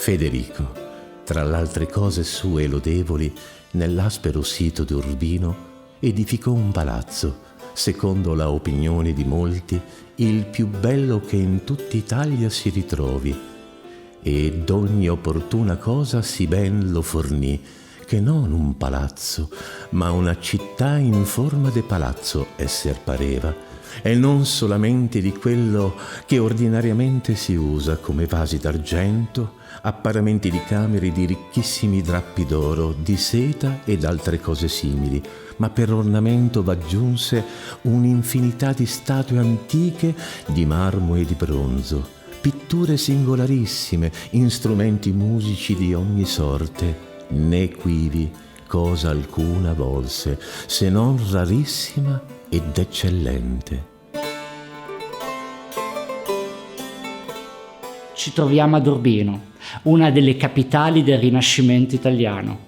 Federico, tra l'altre cose sue lodevoli, nell'aspero sito di Urbino edificò un palazzo, secondo la opinione di molti, il più bello che in tutta Italia si ritrovi, e d'ogni opportuna cosa sì ben lo fornì, che non un palazzo, ma una città in forma de palazzo esser pareva, e non solamente di quello che ordinariamente si usa come vasi d'argento, apparamenti di camere di ricchissimi drappi d'oro, di seta ed altre cose simili, ma per ornamento v'aggiunse un'infinità di statue antiche di marmo e di bronzo, pitture singolarissime, strumenti musici di ogni sorte, né quivi cosa alcuna volse, se non rarissima ed eccellente. Ci troviamo ad Urbino, una delle capitali del Rinascimento italiano.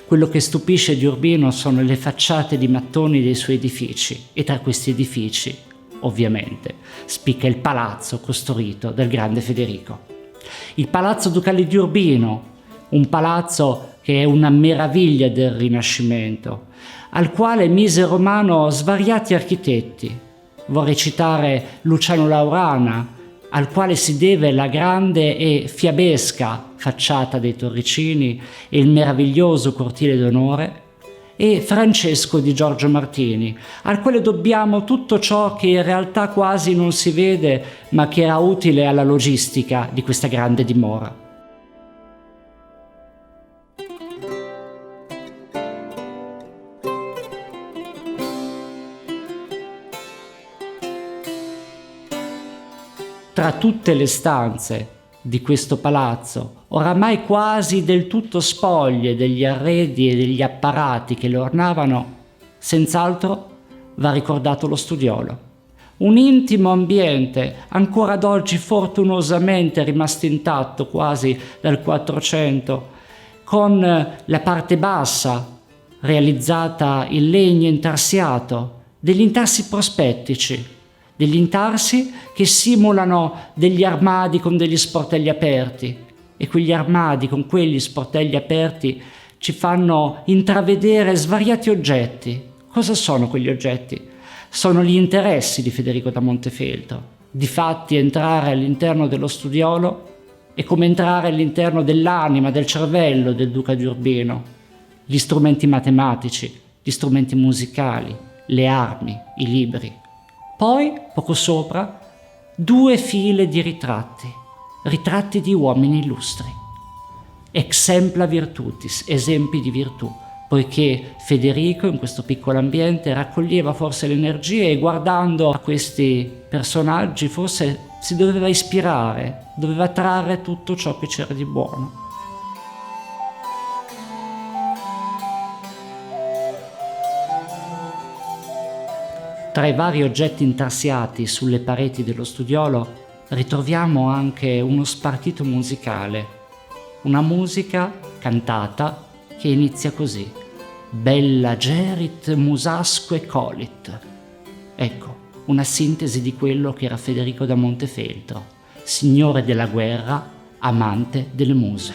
Quello che stupisce di Urbino sono le facciate di mattoni dei suoi edifici, e tra questi edifici, ovviamente, spicca il palazzo costruito dal grande Federico. Il Palazzo Ducale di Urbino, un palazzo che è una meraviglia del Rinascimento, al quale misero mano svariati architetti. Vorrei citare Luciano Laurana, al quale si deve la grande e fiabesca facciata dei Torricini e il meraviglioso cortile d'onore, e Francesco di Giorgio Martini, al quale dobbiamo tutto ciò che in realtà quasi non si vede, ma che era utile alla logistica di questa grande dimora. Tra tutte le stanze di questo palazzo, oramai quasi del tutto spoglie degli arredi e degli apparati che lo ornavano, senz'altro va ricordato lo studiolo. Un intimo ambiente, ancora ad oggi fortunosamente rimasto intatto quasi dal 400, con la parte bassa realizzata in legno intarsiato, degli intarsi prospettici, degli intarsi che simulano degli armadi con degli sportelli aperti, e quegli armadi con quegli sportelli aperti ci fanno intravedere svariati oggetti. Cosa sono quegli oggetti? Sono gli interessi di Federico da Montefeltro. Difatti entrare all'interno dello studiolo è come entrare all'interno dell'anima, del cervello del Duca di Urbino. Gli strumenti matematici, gli strumenti musicali, le armi, i libri. Poi, poco sopra, 2 file di ritratti di uomini illustri. Exempla virtutis, esempi di virtù, poiché Federico in questo piccolo ambiente raccoglieva forse le energie e guardando a questi personaggi forse si doveva ispirare, doveva trarre tutto ciò che c'era di buono. Tra i vari oggetti intarsiati sulle pareti dello studiolo ritroviamo anche uno spartito musicale, una musica cantata che inizia così: Bella gerit musasque colit. Ecco, una sintesi di quello che era Federico da Montefeltro, signore della guerra, amante delle muse.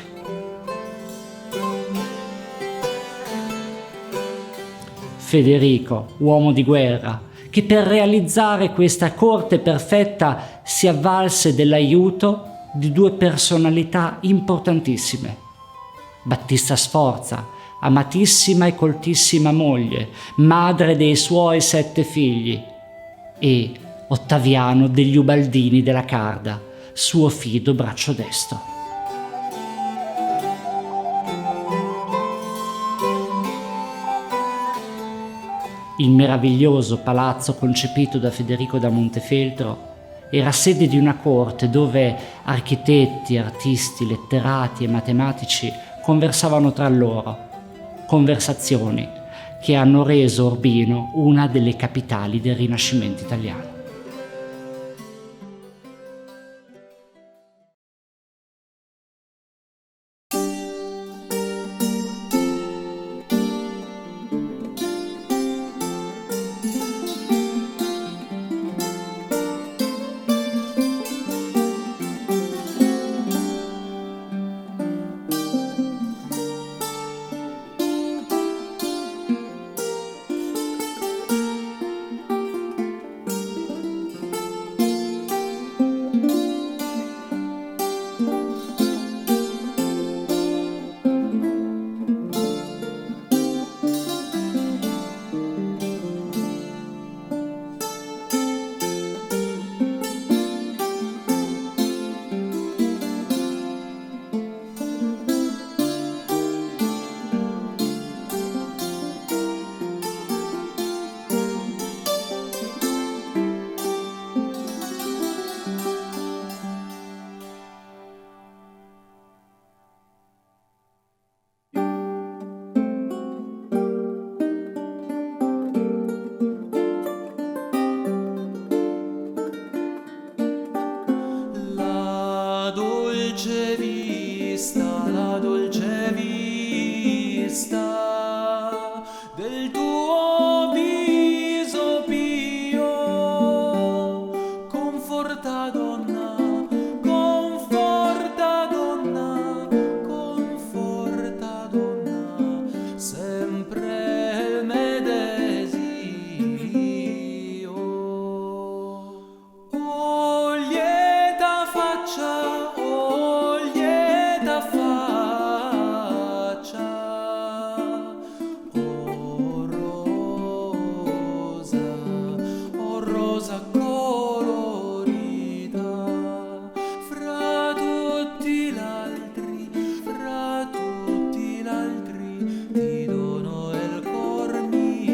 Federico, uomo di guerra, che per realizzare questa corte perfetta si avvalse dell'aiuto di 2 personalità importantissime. Battista Sforza, amatissima e coltissima moglie, madre dei suoi 7 figli, e Ottaviano degli Ubaldini della Carda, suo fido braccio destro. Il meraviglioso palazzo concepito da Federico da Montefeltro era sede di una corte dove architetti, artisti, letterati e matematici conversavano tra loro, conversazioni che hanno reso Urbino una delle capitali del Rinascimento italiano. dolce vista del tuo viso pio. Conforta donna, conforta donna, conforta donna, sempre il medesimo. Oh lieta faccia, oh lieta faccia, oh rosa colorita, fra tutti l'altri ti dono il cor mio.